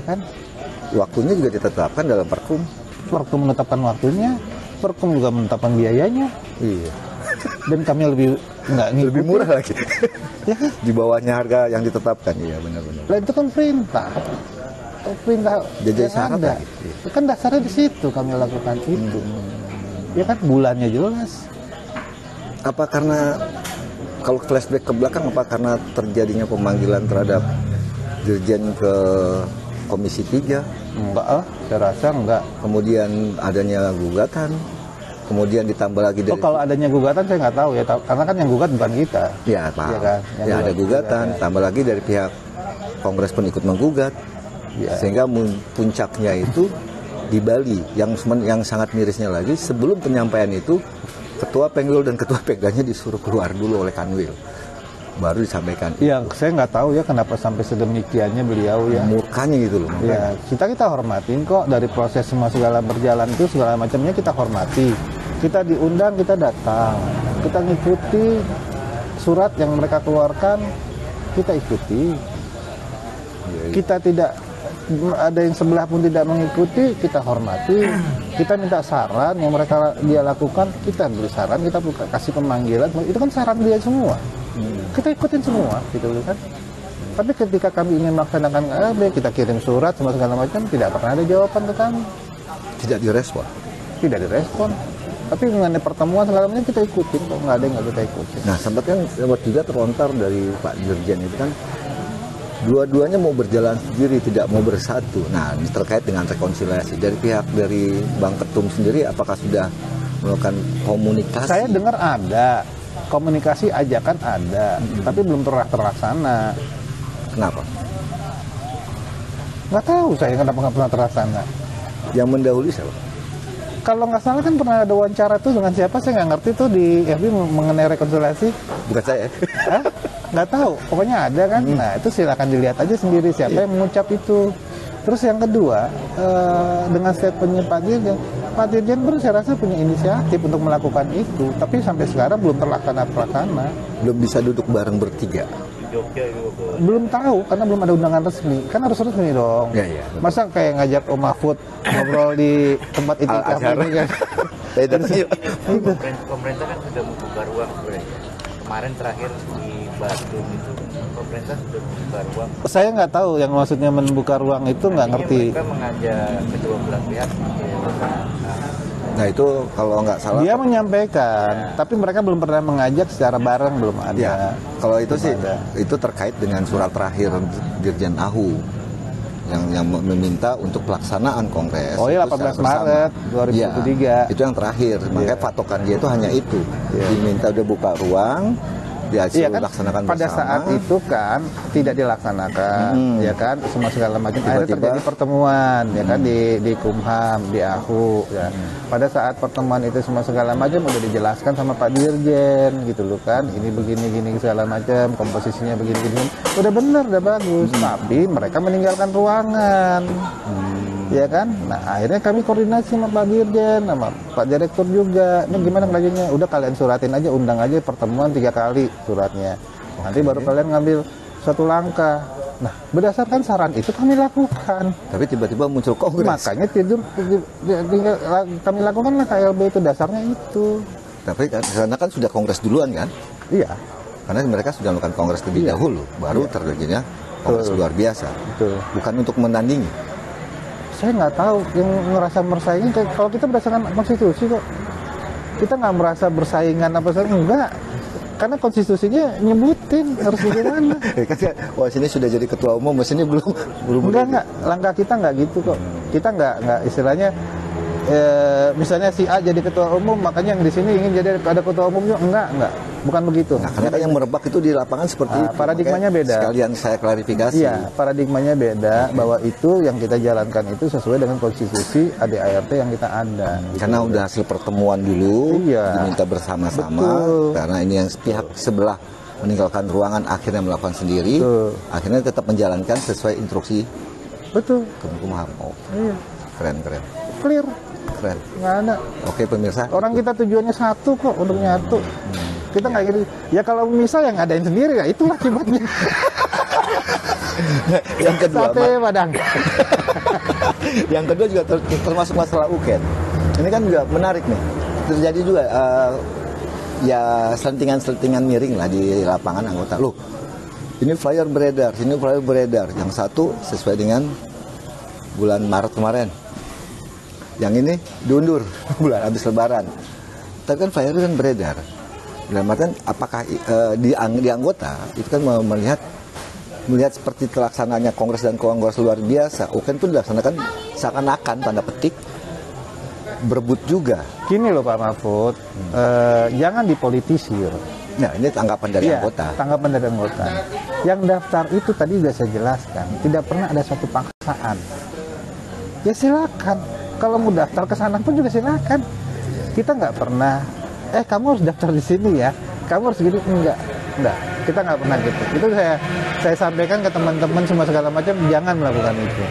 kan? Waktunya juga ditetapkan dalam Perkum. Perkum menetapkan waktunya, Perkum juga menetapkan biayanya. Iya. Dan kami lebih nggak ngikutin. Lebih murah lagi. Ya kan? Di bawahnya harga yang ditetapkan. Iya, benar-benar. Lah itu kan perintah. Perintah Jadi yang syarat ada. lagi. Itu kan dasarnya di situ kami lakukan itu. Ya kan bulannya jelas. Apa karena kalau flashback ke belakang, apa karena terjadinya pemanggilan terhadap Dirjen ke Komisi 3? Enggak lah, saya rasa enggak. Kemudian adanya gugatan, kemudian ditambah lagi dari... Oh kalau adanya gugatan saya nggak tahu ya, karena kan yang gugat bukan kita. Ya, Pak. Ya kan? Ya, ada gugatan, tambah lagi dari pihak Kongres pun ikut menggugat. Ya. Sehingga puncaknya itu di Bali. Yang sangat mirisnya lagi, sebelum penyampaian itu, Ketua Pengwil dan Ketua Pegdanya disuruh keluar dulu oleh Kanwil. Baru disampaikan. Yang saya nggak tahu ya kenapa sampai sedemikiannya beliau ya. Murkanya gitu loh. Ya, kita hormatin kok dari proses semua segala berjalan itu segala macamnya kita hormati. Kita diundang, kita datang. Kita ngikuti surat yang mereka keluarkan, kita ikuti. Kita tidak ada yang sebelah pun tidak mengikuti, kita hormati. Kita minta saran yang dia lakukan, kita beri saran, kita kasih pemanggilan. Itu kan saran dia semua. Kita ikutin semua, gitu kan. Tapi ketika kami ingin melaksanakan AB, kita kirim surat semua segala macam, tidak pernah ada jawaban ke kami. Tidak direspon. Tidak direspon. Tapi mengenai pertemuan segala macam kita ikutin, kok nggak ada yang nggak kita ikutin. Nah, sempat kan juga terlontar dari Pak Dirjen itu kan, dua-duanya mau berjalan sendiri, tidak mau bersatu. Nah, ini terkait dengan rekonsiliasi dari Bang Ketum sendiri, apakah sudah melakukan komunikasi? Saya dengar ada komunikasi, ajakan ada, tapi belum terlaksana. Kenapa? Nggak tahu saya kenapa nggak pernah terlaksana. Yang mendahului siapa? Kalau nggak salah kan pernah ada wawancara tuh dengan siapa, saya nggak ngerti tuh di FB mengenai rekonsiliasi. Bukan saya. Hah? Nggak tahu, pokoknya ada kan. Nah itu silakan dilihat aja sendiri siapa yang mengucap itu. Terus yang kedua, dengan statementnya Pak Dirjen pun saya rasa punya inisiatif untuk melakukan itu, tapi sampai sekarang belum terlaksana. Belum bisa duduk bareng bertiga. Belum tahu karena belum ada undangan resmi. Kan harus resmi dong. Ya. Masa kayak ngajak Om Mahfud ngobrol di tempat itikaf ini kan. Pemerintah kan sudah membuka ruang sebenarnya. Kemarin terakhir di Bandung itu pemerintah sudah membuka ruang. Saya nggak tahu yang maksudnya membuka ruang itu, nggak ngerti. Mereka mengajak kedua belah pihak. Nah itu kalau nggak salah. Dia menyampaikan, tapi mereka belum pernah mengajak secara bareng, belum ada. Ya, kalau itu belum sih ada. itu terkait dengan surat terakhir Dirjen AHU yang meminta untuk pelaksanaan kongres. Oh iya, itu 18 secara Maret bersama. 2023. Ya, itu yang terakhir. Makanya patokan dia itu hanya itu. Diminta udah buka ruang, Iya kan, laksanakan pada bersama. saat itu kan tidak dilaksanakan, ya kan, semua segala macam. Akhirnya terjadi pertemuan, ya kan, di Kumham, di AHU, ya. Pada saat pertemuan itu semua segala macam udah dijelaskan sama Pak Dirjen, gitu loh kan, ini begini segala macam, komposisinya begini, udah bener, udah bagus. Tapi mereka meninggalkan ruangan. Ya kan, nah akhirnya kami koordinasi sama Pak Dirjen, sama Pak Direktur juga. Ini gimana kelanjutnya? Udah kalian suratin aja, undang aja pertemuan 3 kali suratnya. Nanti baru kalian ngambil suatu langkah. Nah, berdasarkan saran itu kami lakukan. Tapi tiba-tiba muncul kongres. Makanya kami lakukanlah KLB itu, dasarnya itu. Tapi karena kan sudah kongres duluan kan? Iya. Karena mereka sudah melakukan kongres lebih dahulu, baru terjadinya kongres luar biasa. Betul. Bukan untuk menandingi. Saya nggak tahu yang ngerasa bersaing. Kalau kita berdasarkan konstitusi kok, kita nggak merasa bersaingan apa saja, enggak. Karena konstitusinya nyebutin harus gimana. Wah, sini sudah jadi ketua umum, sini belum. Enggak. Langkah kita nggak gitu kok. Kita nggak istilahnya. Misalnya si A jadi ketua umum, makanya yang di sini ingin jadi ada ketua umumnya, enggak, bukan begitu. Nah, karena yang merebak itu di lapangan seperti itu. Paradigmanya beda. Sekalian saya klarifikasi. Iya, paradigmanya beda, bahwa itu yang kita jalankan itu sesuai dengan konstitusi ADART yang kita ada. Gitu. Karena udah hasil pertemuan dulu, diminta bersama-sama. Karena ini yang pihak sebelah meninggalkan ruangan akhirnya melakukan sendiri. Betul. Akhirnya tetap menjalankan sesuai instruksi. Betul. Kemenkumham. Oh, iya. Keren. Clear. Keren. Nggak ada. Oke pemirsa. Orang kita tujuannya satu kok, untuk nyatu. Kita nggak gitu. Ya kalau misal yang ngadain sendiri, ya itulah akibatnya. Yang kedua, Sate Padang. yang kedua juga termasuk masalah UKEN. Ini kan juga menarik nih. Terjadi juga ya selentingan-selentingan miring lah di lapangan anggota. Loh, ini flyer beredar, sini flyer beredar. Yang satu sesuai dengan bulan Maret kemarin. Yang ini diundur bulan habis Lebaran. Tapi kan flyer kan beredar. Dalam artian apakah di anggota itu kan melihat seperti terlaksananya kongres dan kongres luar biasa. UKEN itu dilaksanakan seakan-akan tanda petik berebut juga. Gini loh Pak Mahfud, jangan dipolitisir. Nah, ini tanggapan dari Iya, anggota. tanggapan dari anggota. Yang daftar itu tadi sudah saya jelaskan, tidak pernah ada suatu paksaan. Ya silakan, kalau mau daftar ke sana pun juga silakan. Kita nggak pernah, kamu harus daftar di sini ya, kamu harus gini, enggak. Kita nggak pernah gitu. Itu saya sampaikan ke teman-teman semua segala macam, jangan melakukan itu.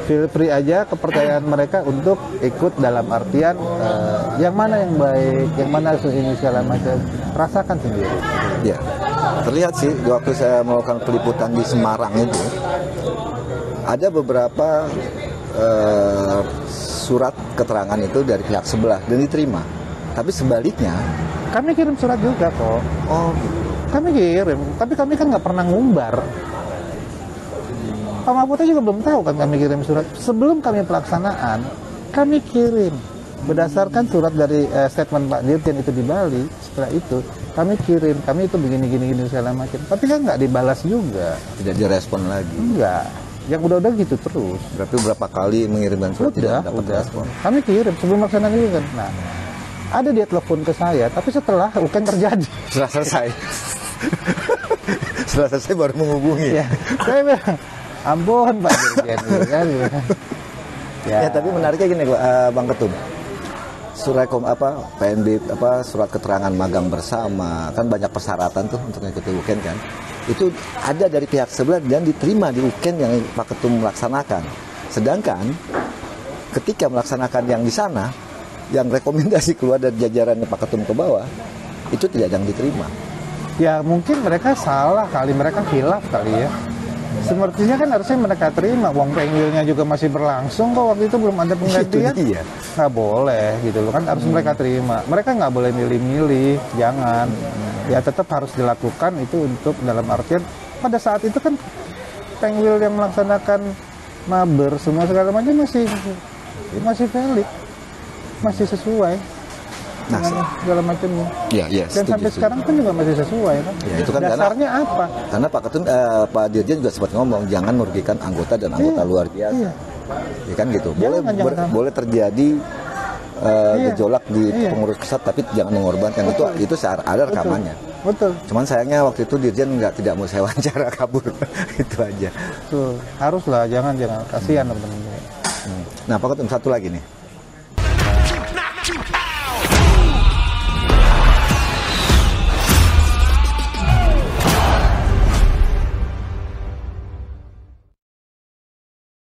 Feel free aja kepercayaan mereka untuk ikut dalam artian yang mana yang baik, yang mana ini segala macam, rasakan sendiri. Ya, terlihat sih waktu saya melakukan peliputan di Semarang itu ada beberapa surat keterangan itu dari pihak sebelah dan diterima. Tapi sebaliknya, kami kirim surat juga kok. oh gitu. Kami kirim, tapi kami kan nggak pernah ngumbar. Pak Mahfud juga belum tahu kan kami kirim surat. Sebelum kami pelaksanaan, kami kirim. Berdasarkan surat dari statement Pak Dirjen itu di Bali, setelah itu kami kirim, kami itu begini segala macam. Tapi kan nggak dibalas juga. Tidak direspon lagi. Enggak. Yang udah gitu terus. Berarti berapa kali mengirimkan surat tidak dapat respon. Kami kirim sebelum pelaksanaan juga kan. Nah, ada dia telepon ke saya, tapi setelah UKEN terjadi. Setelah selesai. Setelah selesai baru menghubungi. Ya, saya bilang, ampun Pak Dirjen, gitu kan. Ya, tapi menariknya gini, Bang Ketum. Surat PNB surat keterangan magang bersama, kan banyak persyaratan tuh untuk mengikuti UKEN kan. Itu ada dari pihak sebelah dan diterima di UKEN yang Pak Ketum melaksanakan. Sedangkan ketika melaksanakan yang di sana, yang rekomendasi keluar dari jajarannya Pak Ketum ke bawah, itu tidak yang diterima. Ya mungkin mereka salah kali, mereka khilaf kali ya. Semestinya kan harusnya mereka terima. Wong penggilnya juga masih berlangsung kok, waktu itu belum ada penggantian. Itu dia. Nggak boleh gitu loh kan, harus mereka terima. Mereka nggak boleh milih-milih, jangan. Ya tetap harus dilakukan itu untuk dalam artian pada saat itu kan penggil yang melaksanakan maber semua segala macam masih valid, masih sesuai. Nah, segala macamnya. Ya, dan sampai sekarang pun juga masih sesuai kan. Ya, itu kan dasarnya apa? Karena Pak Ketum, Pak Dirjen juga sempat ngomong jangan merugikan anggota dan anggota luar biasa. Iya. Ya kan gitu. Boleh terjadi gejolak di pengurus pusat, tapi jangan mengorbankan. Itu ada rekamannya. Betul. Cuman sayangnya waktu itu Dirjen tidak mau saya wawancara, kabur. Itu aja. Tuh, haruslah jangan kasihan teman-teman. Nah, Pak Ketum satu lagi nih.